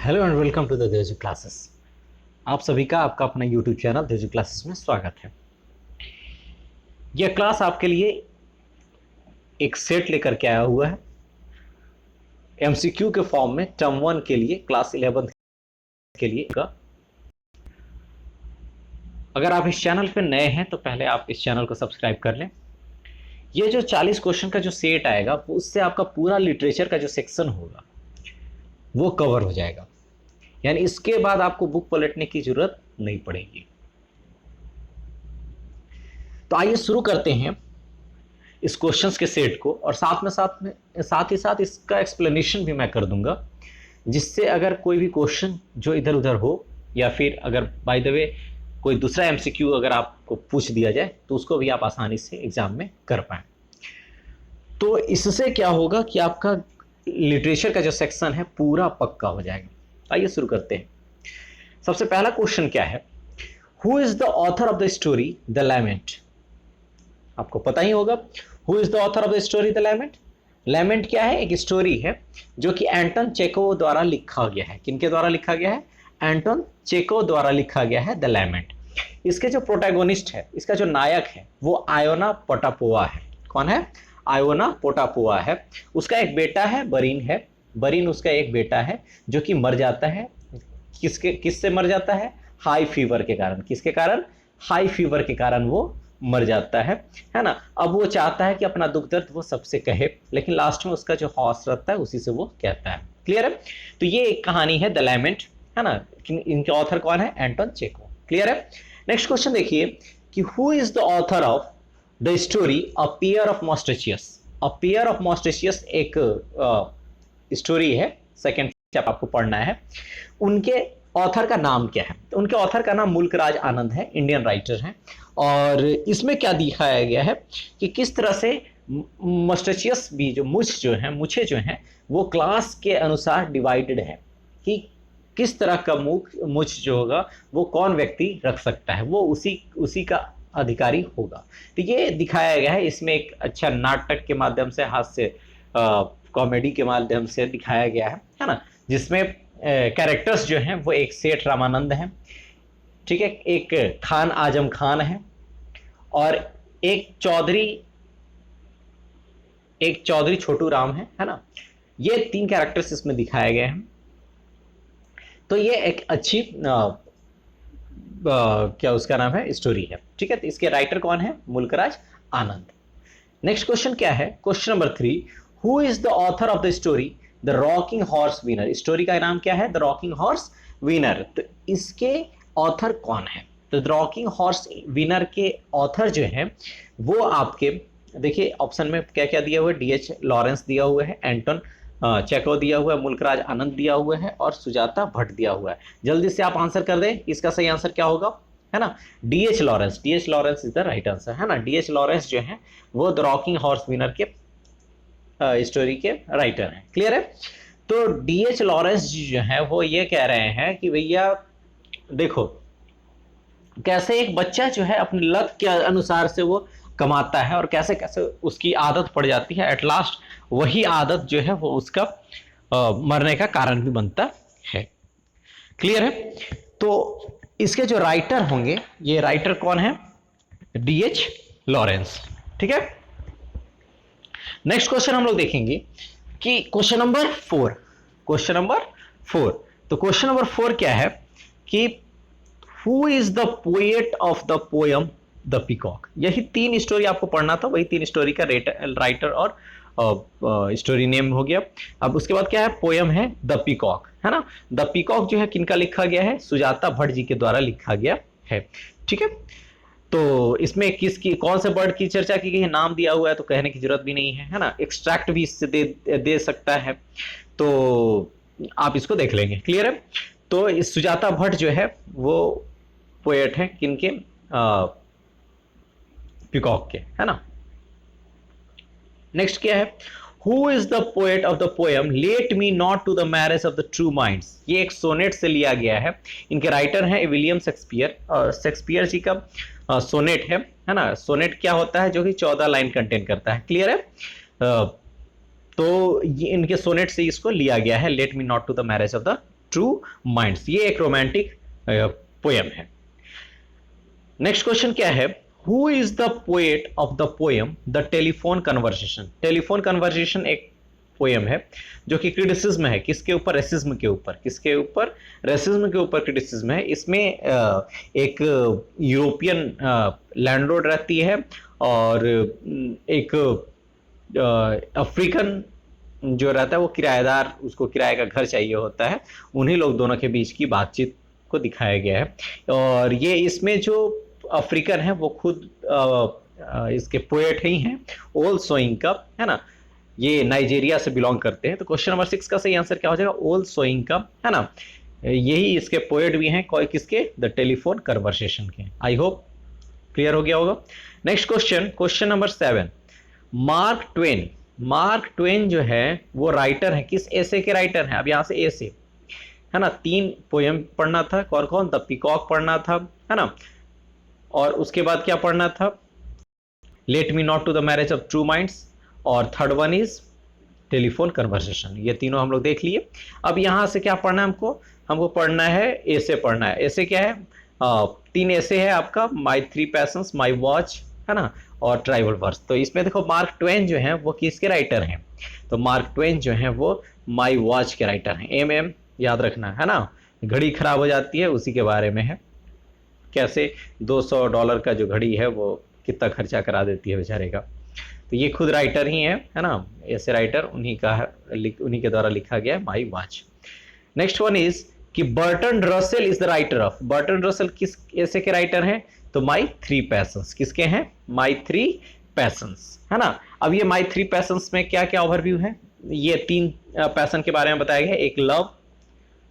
Hello and welcome to the Devji classes. आप सभी का आपका अपना यूट्यूब चैनल देवजी क्लासेस में स्वागत है। यह क्लास आपके लिए एक सेट लेकर के आया हुआ है एमसीक्यू के फॉर्म में टर्म 1 के लिए क्लास 11 के लिए का। अगर आप इस चैनल पर नए हैं तो पहले आप इस चैनल को सब्सक्राइब कर लें। ये जो 40 क्वेश्चन का जो सेट आएगा उससे आपका पूरा लिटरेचर का जो सेक्शन होगा वो कवर हो जाएगा, यानी इसके बाद आपको बुक पलटने की जरूरत नहीं पड़ेगी। तो आइए शुरू करते हैं इस क्वेश्चंस के सेट को, और साथ ही साथ इसका एक्सप्लेनेशन भी मैं कर दूंगा, जिससे अगर कोई भी क्वेश्चन जो इधर उधर हो या फिर अगर बाय द वे कोई दूसरा एमसीक्यू अगर आपको पूछ दिया जाए तो उसको भी आप आसानी से एग्जाम में कर पाएं। तो इससे क्या होगा कि आपका लिटरेचर का जो सेक्शन है पूरा पक्का हो जाएगा। आइए शुरू करते हैं। सबसे पहला क्वेश्चन क्या है, who is the author of the story the lament. आपको पता ही होगा who is the author of the story the lament. Lament क्या है, एक स्टोरी है जो कि एंटन चेकोव द्वारा लिखा गया है। किनके द्वारा लिखा गया है? एंटन चेकोव द्वारा लिखा गया है द लैमेंट। इसके जो प्रोटैगोनिस्ट है, इसका जो नायक है वो आयोना पोटापोवा है। कौन है? आयोना पोटापोवा है। उसका एक बेटा है बरीन है। बरीन उसका एक बेटा है जो कि मर जाता है। किससे मर जाता है? हाई फीवर के कारण। किसके कारण? हाई फीवर के कारण वो मर जाता है ना। अब वो चाहता है कि अपना दुख दर्द वो सबसे कहे, लेकिन लास्ट में उसका जो हौस रहता है उसी से वो कहता है। क्लियर है? तो ये एक कहानी है द लैमेंट, है ना। इनके ऑथर कौन है? Anton Chekhov. क्लियर है? नेक्स्ट क्वेश्चन देखिए कि who is the author of the story a pair of moustaches. A pair of moustaches एक स्टोरी है, सेकेंड चैप्टर आपको पढ़ना है। उनके ऑथर का नाम क्या है? तो उनके ऑथर का नाम मुल्कराज आनंद है, इंडियन राइटर हैं। और इसमें क्या दिखाया गया है कि किस तरह से मस्टेचियस भी जो मुछे जो हैं वो क्लास के अनुसार डिवाइडेड है, कि किस तरह का मुछ जो होगा वो कौन व्यक्ति रख सकता है, वो उसी का अधिकारी होगा। तो ये दिखाया गया है। इसमें एक अच्छा नाटक के माध्यम से, हास्य कॉमेडी के माध्यम से दिखाया गया है ना, जिसमें कैरेक्टर्स जो हैं वो एक सेठ रामानंद हैं, ठीक है, एक खान आजम खान है, और एक चौधरी छोटू राम है ना। ये 3 कैरेक्टर्स इसमें दिखाए गए हैं। तो ये एक अच्छी क्या उसका नाम है, स्टोरी है, ठीक है। तो इसके राइटर कौन है? मुल्कराज आनंद। नेक्स्ट क्वेश्चन क्या है? Question number 3, who is the author of the story the rocking horse winner. Story का नाम क्या है? The rocking horse winner. तो इसके ऑथर कौन है? तो द रॉकिंग हॉर्स विनर के ऑथर जो है वो आपके देखिए ऑप्शन में क्या क्या दिया हुआ है। डीएच लॉरेंस दिया हुआ है, एंटन चेकोव दिया हुआ है, मुल्कराज आनंद दिया हुआ है, और सुजाता भट्ट दिया हुआ है। जल्दी से आप आंसर कर दें, इसका सही आंसर क्या होगा, है ना? D H Lawrence. D H Lawrence is the right answer, है ना। डीएच लॉरेंस जो है वो द रॉकिंग हॉर्स विनर के स्टोरी के राइटर हैं। क्लियर है? तो डीएच लॉरेंस जो है वो ये कह रहे हैं कि भैया देखो कैसे एक बच्चा जो है अपने लक के अनुसार से वो कमाता है, और कैसे कैसे उसकी आदत पड़ जाती है, एट लास्ट वही आदत जो है वो उसका मरने का कारण भी बनता है। क्लियर है? तो इसके जो राइटर होंगे, ये राइटर कौन है? D H Lawrence. ठीक है। नेक्स्ट क्वेश्चन हम लोग देखेंगे कि क्वेश्चन नंबर 4। तो क्वेश्चन नंबर 4 क्या है कि who is the poet of the poem the peacock. यही 3 स्टोरी आपको पढ़ना था, वही 3 स्टोरी का राइटर और स्टोरी नेम हो गया। अब उसके बाद क्या है? पोयम है द पीकॉक, है ना। द पीकॉक जो है किनका लिखा गया है? सुजाता भट्ट जी के द्वारा लिखा गया है। ठीक है। तो इसमें किसकी कौन से बर्ड की चर्चा की गई है? नाम दिया हुआ है तो कहने की जरूरत भी नहीं है ना। एक्सट्रैक्ट भी इससे दे सकता है, तो आप इसको देख लेंगे। क्लियर है? तो इस सुजाता भट्ट जो है वो पोएट है किनके? पीकॉक के, है ना। नेक्स्ट क्या है? Who is the poet of the poem let me not to the marriage of the true minds. ये एक सोनेट से लिया गया है। इनके राइटर हैं विलियम शेक्सपियर। शेक्सपियर जी का सोनेट है ना। सोनेट क्या होता है? जो कि 14 लाइन कंटेन करता है। क्लियर है? तो ये इनके सोनेट से इसको लिया गया है, let me not to the marriage of the true minds. ये एक रोमांटिक पोयम है। नेक्स्ट क्वेश्चन क्या है, who is the poet of the poem the telephone conversation. Telephone conversation एक पोयम है जो कि क्रिटिसिज्म है, किसके ऊपर, रेसिज्म के ऊपर। किसके ऊपर, रेसिज्म के ऊपर क्रिटिसिज्म है। इसमें एक यूरोपियन लैंडलॉर्ड रहती है और एक अफ्रीकन जो रहता है वो किराएदार, उसको किराए का घर चाहिए होता है। उन्हीं लोग दोनों के बीच की बातचीत को दिखाया गया है। और ये इसमें जो अफ्रीकन है वो खुद इसके पोएट ही हैं, ओल सोइंका, है ना। ये नाइजीरिया से बिलोंग करते हैं। तो क्वेश्चन नंबर 6 का सही आंसर क्या हो जाएगा, ओल सोइंका, है ना। यही इसके पोएट भी हैं, कोई किसके, द टेलीफोन कन्वर्सेशन के। आई होप क्लियर हो गया होगा। Next question, question number 7, mark Twain. Mark Twain जो है वो राइटर है, किस ऐसे के राइटर हैं। अब यहां से ऐसे, है ना, 3 पोयम पढ़ना था। कौन कौन, द पीकॉक पढ़ना था, है ना, और उसके बाद क्या पढ़ना था, let me not to the marriage of true minds, और third one is telephone conversation. ये तीनों हम लोग देख लिए। अब यहां से क्या पढ़ना है हमको, हमको पढ़ना है ऐसे पढ़ना है। ऐसे क्या है, 3 ऐसे है आपका, माई 3 पैशंस, माई वॉच, है ना, और ट्राइबल वर्स। तो इसमें देखो मार्क ट्वेन जो है वो किसके राइटर हैं, तो मार्क ट्वेन जो है वो माई वॉच के राइटर हैं। एम याद रखना, है ना, घड़ी खराब हो जाती है उसी के बारे में है, कैसे $200 का जो घड़ी है वो कितना खर्चा करा देती है बेचारे का। तो ये खुद राइटर ही है ना, ऐसे राइटर उन्हीं का है, उन्हीं के द्वारा लिखा गया है my watch. Next one is कि Bertrand Russell is the writer of. Bertrand Russell किस ऐसे के राइटर हैं, तो माई 3 पैशंस। किसके हैं, माई 3 पैशंस, है ना। अब ये माई 3 पैशंस में क्या क्या ओवरव्यू है, ये 3 पैशन के बारे में बताया गया। एक लव,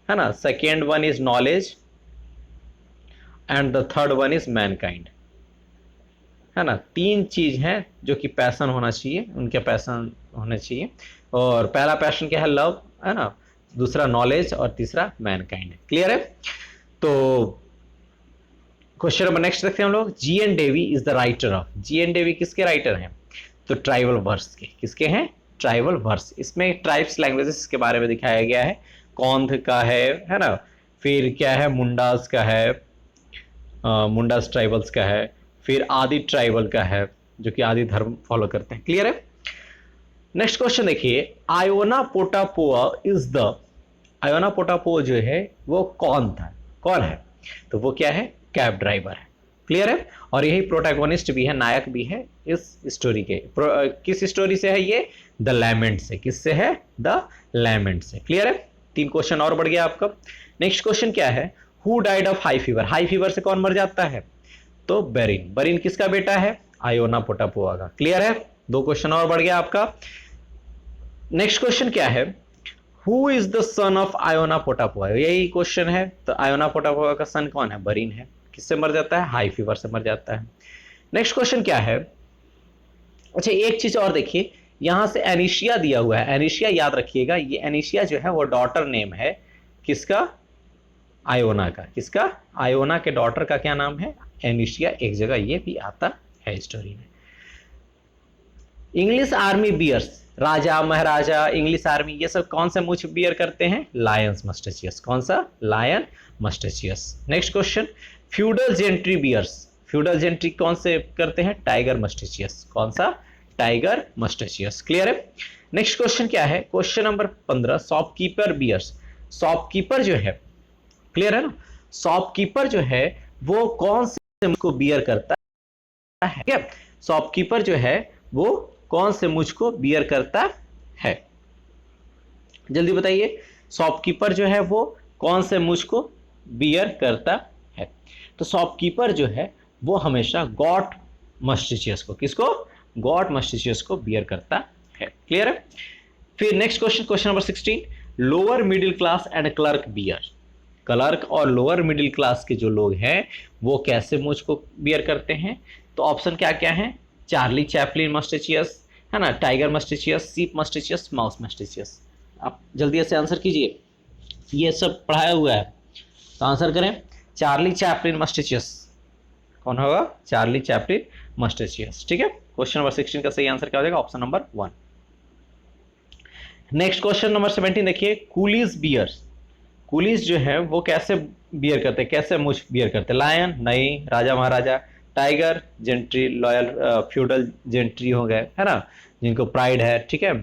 है ना, second one is knowledge, and the third one is Mankind, है ना। 3 चीज हैं जो कि पैशन होना चाहिए, उनके पैशन होने चाहिए। और पहला पैशन क्या है, लव, है ना, दूसरा नॉलेज, और तीसरा मैनकाइंड। क्लियर है। तो क्वेश्चन नंबर नेक्स्ट देखते हैं हम लोग, G N Devy is the writer of. G N Devy किसके राइटर हैं, तो ट्राइबल वर्स के। किसके हैं, ट्राइबल वर्स। इसमें ट्राइब्स लैंग्वेजेस के बारे में दिखाया गया है, कौंध का है ना, फिर क्या है, मुंडास का है, मुंडास ट्राइबल्स का है, फिर आदि ट्राइबल का है जो कि आदि धर्म फॉलो करते हैं। क्लियर है। नेक्स्ट क्वेश्चन देखिए, आयोना पोटापोआ इज द। आयोना पोटापोआ जो है वो कौन था, कौन है, तो वो क्या है, कैब ड्राइवर है। क्लियर है। और यही प्रोटैगोनिस्ट भी है, नायक भी है इस स्टोरी के। किस स्टोरी से है ये, द लैमेंट से। किससे है, द लैमेंट से। क्लियर है। 3 क्वेश्चन और बढ़ गया आपका। नेक्स्ट क्वेश्चन क्या है, who died of high fever. High fever से कौन मर जाता है, तो बेरिन। बेरिन किसका बेटा है, आयोना पोटापोआ का। क्लियर है। 2 क्वेश्चन और बढ़ गया आपका। नेक्स्ट क्वेश्चन क्या है, who is the son of Iona Potapov. यही क्वेश्चन है। तो आयोना पोटापोआ का सन कौन है, बेरिन है। किससे मर जाता है, हाई फीवर से मर जाता है। नेक्स्ट क्वेश्चन क्या है, अच्छा एक चीज और देखिए, यहां से एनिशिया दिया हुआ है। एनिशिया याद रखिएगा, ये एनिशिया जो है वो डॉटर नेम है किसका, आयोना का। किसका, आयोना के डॉटर का क्या नाम है, एनिशिया। एक जगह ये भी आता है स्टोरी में। इंग्लिश आर्मी बियर्स, राजा महाराजा, इंग्लिश आर्मी, ये सब कौन सा मूछ बियर करते हैं, लायंस मस्टेचियस। कौन सा, lion moustaches. Next question, feudal gentry bears. Feudal gentry कौन से करते हैं, टाइगर मस्टेचियस। कौन सा, टाइगर मस्टेचियस। क्लियर है। नेक्स्ट क्वेश्चन क्या है, question number 15, shopkeeper bears. Shopkeeper जो है, क्लियर है ना, शॉपकीपर जो है वो कौन से मूछ को बियर करता है, क्या शॉपकीपर जो है वो कौन से मूछ को बियर करता है, जल्दी बताइए। शॉपकीपर जो है वो कौन से मूछ को बियर करता है, तो शॉपकीपर जो है वो हमेशा गॉट मस्टिचियस को, किसको, गॉट मस्टिचियस को बियर करता है। क्लियर है। फिर next question, question number 16, lower middle class and clerk beer. Clerk और लोअर मिडिल क्लास के जो लोग हैं वो कैसे मूछ को बियर करते हैं, तो ऑप्शन क्या क्या है, चार्ली चैपलिन मस्टिचियस, है ना, टाइगर मस्टिचियस, सीप मस्टिचियस, माउस मस्टिचियस। आप जल्दी से आंसर कीजिए, ये सब पढ़ाया हुआ है तो आंसर करें। चार्ली चैपलिन मस्टिचियस कौन होगा, चार्ली चैपलिन मस्टिचियस। ठीक है। क्वेश्चन नंबर 16 का सही आंसर क्या हो जाएगा, option number 1। Next question number 17 देखिए, कूलीज बियर्स। कुलीस जो है वो कैसे बियर करते, कैसे मुझ बियर करते? लायन नहीं, राजा महाराजा। Tiger gentry, loyal feudal gentry हो गए, है ना, जिनको प्राइड है, ठीक है,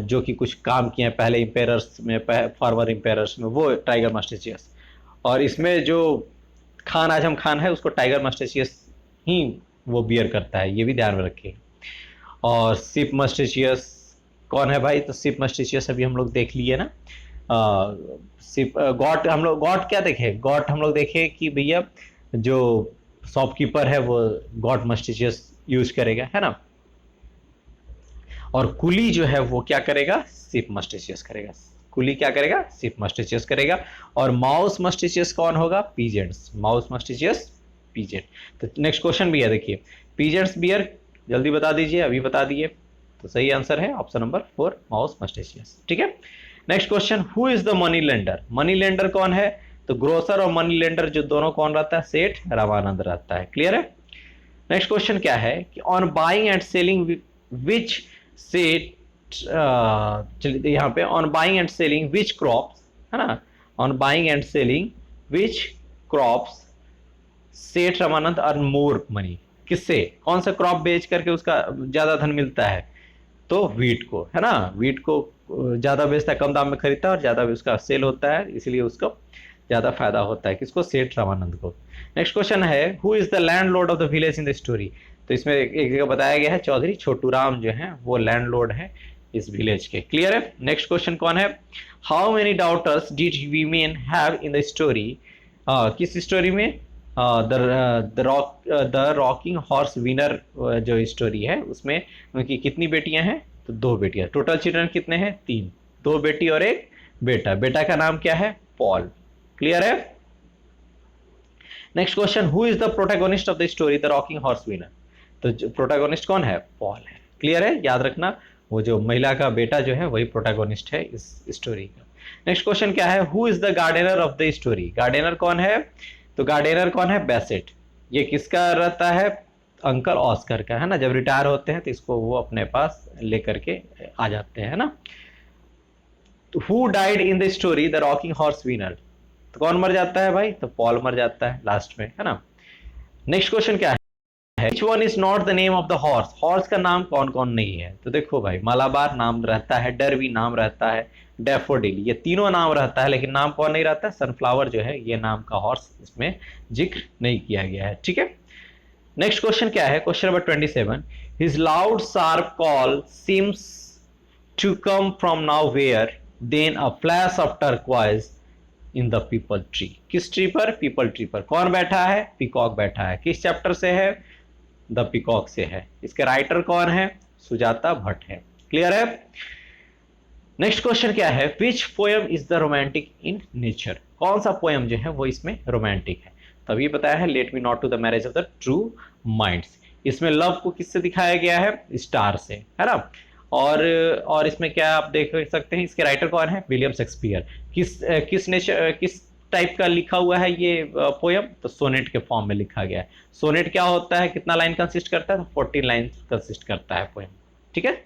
जो कि कुछ काम किए हैं पहले इंपेयर्स में, फॉर्मर इंपेयर्स में, वो टाइगर मस्टेचियस। और इसमें जो खान आजम खान है उसको टाइगर मस्टेचियस ही वो बियर करता है, ये भी ध्यान में रखिए। और सिप मस्टेचियस कौन है भाई? तो सिप मस्टेचियस अभी हम लोग देख लिए ना। सिप गॉट, हम लोग गॉट क्या देखे? गॉट हम लोग देखे कि भैया जो शॉपकीपर है वो गॉट मस्टेचियस यूज करेगा, है ना। और कुली जो है वो क्या करेगा? सिप मस्टेचियस करेगा। कुली क्या करेगा? सिप मस्टेचियस करेगा। और माउस मस्टेचियस कौन होगा? पीजेंट्स। Mouse moustaches peasant. तो नेक्स्ट क्वेश्चन भी है, देखिए, पीजेंट्स बियर, जल्दी बता दीजिए, अभी बता दिए। तो सही आंसर है ऑप्शन नंबर 4, माउस मस्टेचियस, ठीक है। Next question, who is the money lender? Money lender कौन है? तो ग्रोसर और मनी लेंडर जो दोनों कौन रहता है? सेठ रामानंद रहता है, क्लियर है। नेक्स्ट क्वेश्चन क्या है कि on buying and selling which set, चलिए यहाँ पे on buying and selling which crops, है ना, on buying and selling which crops सेठ रामानंद अर्न मोर मनी? किससे, कौन सा क्रॉप बेच करके उसका ज्यादा धन मिलता है? तो व्हीट को, है ना, व्हीट को ज्यादा बेचता है, कम दाम में खरीदता है और ज्यादा उसका सेल होता है, इसलिए उसको ज्यादा फायदा होता है। किसको? सेठ रामानंद को। नेक्स्ट क्वेश्चन है, who is the landlord of the village in the story? तो इसमें एक जगह बताया गया है चौधरी छोटू राम जो है वो लैंडलॉर्ड है इस विलेज के, क्लियर है। नेक्स्ट क्वेश्चन कौन है? How many daughters did women have in the story? किस स्टोरी में? द रॉकिंग हॉर्स विनर जो स्टोरी है उसमें उनकी कितनी बेटियां हैं? तो 2 बेटियां। टोटल चिल्ड्रन कितने हैं? 3। 2 बेटी और 1 बेटा। बेटा का नाम क्या है? पॉल, क्लियर है। Next question, who is the protagonist of the story the rocking horse winner? तो प्रोटैगोनिस्ट कौन है? पॉल है, क्लियर है, याद रखना, वो जो महिला का बेटा जो है वही प्रोटैगोनिस्ट है इस स्टोरी का। नेक्स्ट क्वेश्चन क्या है? Who is the gardener of the story? Gardener कौन है? तो गार्डनर कौन है? बेसेट। ये किसका रहता है? अंकल ऑस्कर का, है ना। जब रिटायर होते हैं तो इसको वो अपने पास लेकर के आ जाते हैं, है ना। Who died in the story the rocking horse winner? तो कौन मर जाता है भाई? तो पॉल मर जाता है लास्ट में, है ना। नेक्स्ट क्वेश्चन क्या है? Which one is not the name of the horse? Horse का नाम कौन कौन नहीं है? तो देखो भाई, मालाबार नाम रहता है, डरबी नाम रहता है, डैफोडिल, ये तीनों नाम रहता है, लेकिन नाम कौन नहीं रहता है? सनफ्लावर जो है ये नाम का हॉर्स इसमें जिक्र नहीं किया गया है, ठीक है। नेक्स्ट क्वेश्चन क्या है? Question number 27, his loud sharp call seems to come from nowhere, then a flash of turquoise in the peepal tree. किस ट्री पर? पीपल ट्री पर। कौन बैठा है? पीकॉक बैठा है। किस चैप्टर से है? द पीकॉक से है। इसके राइटर कौन है? सुजाता भट्ट है, क्लियर है। नेक्स्ट क्वेश्चन क्या है? Which poem is the romantic in nature? कौन सा पोएम जो है वो इसमें रोमांटिक है? तभी बताया है, let me not to the marriage of the true minds. इसमें लव को किससे दिखाया गया है? स्टार से, है ना। और इसमें क्या आप देख सकते हैं, इसके राइटर कौन है? William Shakespeare. किस टाइप का लिखा हुआ है ये पोयम? तो सोनेट के फॉर्म में लिखा गया है। सोनेट क्या होता है? कितना लाइन कंसिस्ट करता है? 14 लाइन कंसिस्ट करता है पोयम, ठीक है।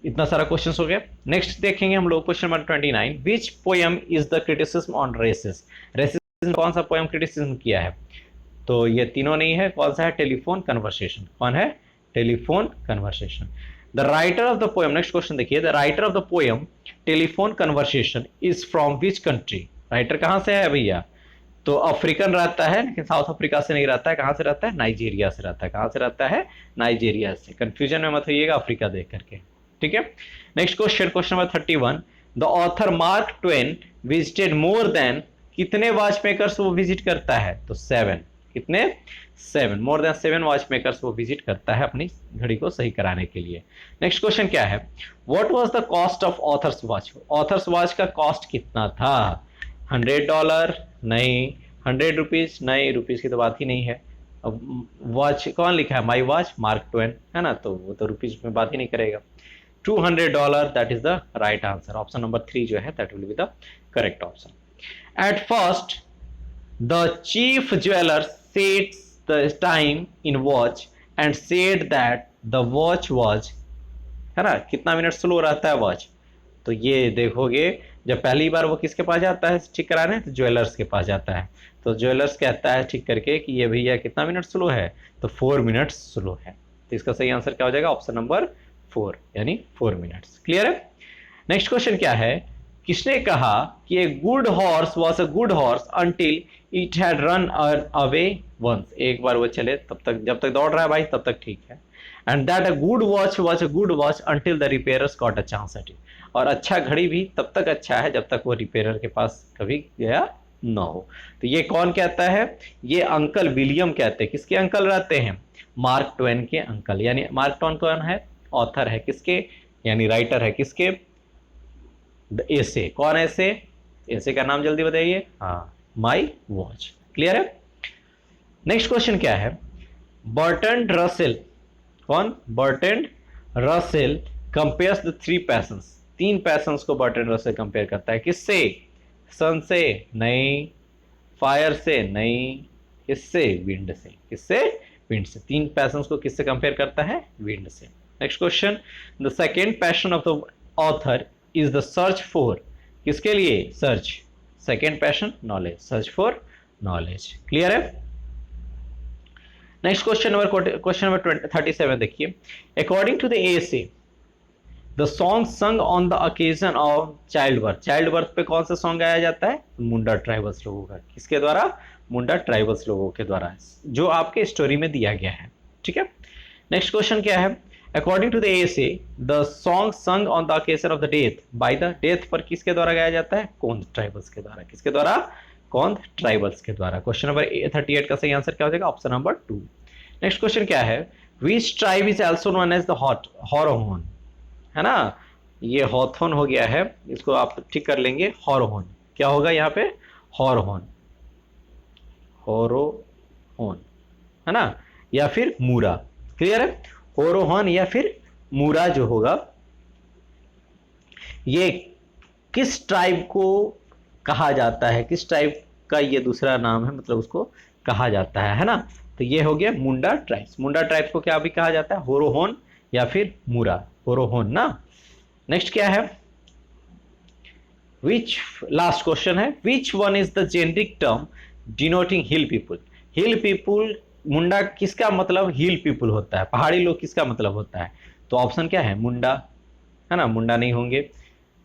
इतना सारा क्वेश्चन हो गया। नेक्स्ट देखेंगे हम लोग question number 29, which poem is the criticism on races? Races कौन सा पोयम क्रिटिसिज्म किया है? तो ये तीनों नहीं है, कौन सा है? Telephone conversation. कौन है? Telephone conversation. The writer of the poem, next question देखिए, the writer of the poem telephone conversation is from which country? Writer कहां से है भैया? तो अफ्रीकन रहता है, लेकिन साउथ अफ्रीका से नहीं रहता है। कहां से रहता है? नाइजीरिया से रहता है। कहां से रहता है? नाइजीरिया से। कंफ्यूजन में मत होइएगा अफ्रीका देख करके, ठीक है। Next question, question number 31, the author mark Twain visited more than, कितने वॉच मेकर्स वो विजिट करता है? तो 7। कितने? 7। मोर देन 7 वॉच मेकर्स वो विजिट करता है अपनी घड़ी को सही कराने के लिए। नेक्स्ट क्वेश्चन क्या है? What was the cost of authors watch? Authors watch का कॉस्ट कितना था? $100? नहीं। 100 रुपीज? नहीं, रुपीज की तो बात ही नहीं है। अब वॉच कौन लिखा है? माई वॉच, मार्क ट्वेन, है ना, तो वो तो रुपीज में बात ही नहीं करेगा। $200, that is the right answer. Option number 3 जो है that will be the correct option. At first the chief jeweller sets the time in watch and said that the watch was, है ना, कितना मिनट स्लो रहता है watch? तो ये देखोगे जब पहली बार वो किसके पास जाता है ठीक कराने, तो ज्वेलर्स के पास जाता है। तो ज्वेलर्स कहता है ठीक करके कि ये भैया कितना मिनट स्लो है, तो 4 मिनट्स स्लो है। तो इसका सही आंसर क्या हो जाएगा, ऑप्शन नंबर 4 यानी 4 मिनट्स। क्लियर है। नेक्स्ट क्वेश्चन क्या है, किसने कहा कि a good horse was a good horse until it had run away once. एक बार वो चले तब तक, जब तक दौड़ रहा है भाई तब तक ठीक है। And that a good watch was a good watch until the repairers got a chance at it. और अच्छा घड़ी भी तब तक अच्छा है जब तक वो रिपेयरर के पास कभी गया ना हो। तो ये कौन कहता है, ये अंकल विलियम कहते हैं। किसके अंकल रहते हैं, मार्क ट्वेन के अंकल। यानी मार्क ट्वेन कौन है, ऑथर है किसके, यानी राइटर है किसके, द एसे। कौन ऐसे, एसे का नाम जल्दी बताइए, हाँ माई वॉच। क्लियर है। नेक्स्ट क्वेश्चन क्या है, बर्टन रसेल, कौन, Burton Russell compares the 3 patience. 3 patience को बर्टन रसेल कंपेयर करता है, किससे, सन से नहीं, फायर से नहीं, किससे, विंड से। किससे, विंड से। 3 पैशंस को किससे कंपेयर करता है, विंड से। Next question, the second passion of the author is the search for. किसके लिए, search. Second passion knowledge, search for knowledge. Clear है। नेक्स्ट क्वेश्चन नंबर 37 देखिए, according to the essay the song sung on the occasion of child birth. Child birth पे कौन सा song गाया जाता है, मुंडा ट्राइबल्स लोगों का। किसके द्वारा, मुंडा ट्राइबल्स लोगों के द्वारा, जो आपके स्टोरी में दिया गया है। ठीक है। नेक्स्ट क्वेश्चन क्या है, according to the essay the song sung on the occasion of the death by the death पर किसके द्वारा गाया जाता है, कोंद ट्राइबल्स के द्वारा। किसके द्वारा, कोंद ट्राइबल्स के द्वारा। क्वेश्चन नंबर 38 का सही आंसर क्या हो जाएगा, ऑप्शन नंबर 2। नेक्स्ट क्वेश्चन क्या है, which tribe is also known as the Horohon, है ना। ये हॉथोन हो गया है, इसको आप ठीक कर लेंगे, हॉरोहोन। क्या होगा यहाँ पे, हॉरोहोन, होरोहोन, है ना, या फिर मूरा। क्लियर है। होरोहोन या फिर मूरा जो होगा, ये किस ट्राइब को कहा जाता है, किस ट्राइब का ये दूसरा नाम है, मतलब उसको कहा जाता है ना। तो ये हो गया मुंडा ट्राइब्स। मुंडा ट्राइब्स को क्या भी कहा जाता है, होरोहोन या फिर मूरा, होरोहोन ना। नेक्स्ट क्या है, विच, लास्ट क्वेश्चन है, which one is the generic term denoting hill people. Hill people, Munda किसका मतलब हिल पीपुल होता है, पहाड़ी लोग किसका मतलब होता है। तो ऑप्शन क्या है, मुंडा, है ना, मुंडा नहीं होंगे।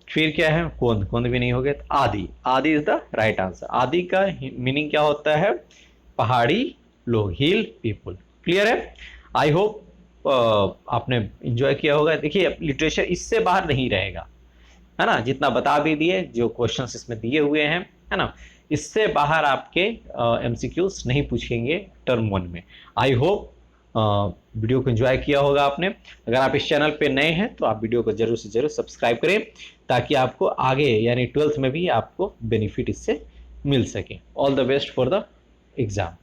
फिर क्या है, कोंद, कोंद भी नहीं होंगे। आदि, आदि इज द राइट आंसर। आदि का मीनिंग क्या होता है, पहाड़ी लोग, हिल पीपुल। क्लियर है। आई होप आपने इंजॉय किया होगा। देखिए लिटरेचर इससे बाहर नहीं रहेगा, है ना, जितना बता भी दिए, जो क्वेश्चंस इसमें दिए हुए हैं, है ना, इससे बाहर आपके एमसीक्यूज नहीं पूछेंगे टर्म 1 में। आई होप वीडियो को एंजॉय किया होगा आपने। अगर आप इस चैनल पे नए हैं तो आप वीडियो को जरूर से जरूर सब्सक्राइब करें, ताकि आपको आगे यानी 12th में भी आपको बेनिफिट इससे मिल सके। All the best for the exam.